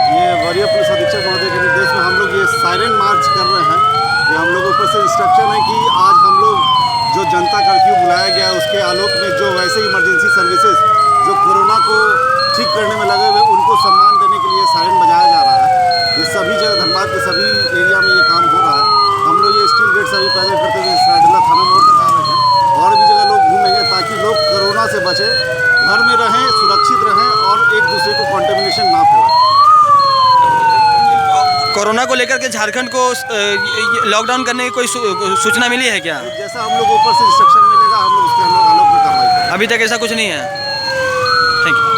ये वरीय पुलिस अधीक्षक महोदय के निर्देश में हम लोग ये सायरन मार्च कर रहे हैं। ये हम लोगों ऊपर से इंस्ट्रक्शन है कि आज हम लोग जो जनता कर्फ्यू बुलाया गया है उसके आलोक में जो वैसे इमरजेंसी सर्विसेज जो कोरोना को ठीक करने में लगे हुए उनको सम्मान देने के लिए सायरन बजाया जा रहा है। ये सभी जगह धनबाद के सभी एरिया में ये काम हो रहा है। हम लोग ये स्टील गेट सभी पैदल करते हुए सरायडला थाना मोड़ तक आ रहे हैं और भी जगह लोग घूमेंगे ताकि लोग कोरोना से बचे, घर में रहें, सुरक्षित रहें और एक दूसरे को कॉन्टेमिनेशन ना फैलाएं। कोरोना को लेकर के झारखंड को लॉकडाउन करने की कोई सूचना मिली है क्या? जैसा हम लोग ऊपर से इंस्ट्रक्शन मिलेगा हम लोग उसके आलोक में कार्रवाई करेंगे। अभी तक ऐसा कुछ नहीं है। Thank you.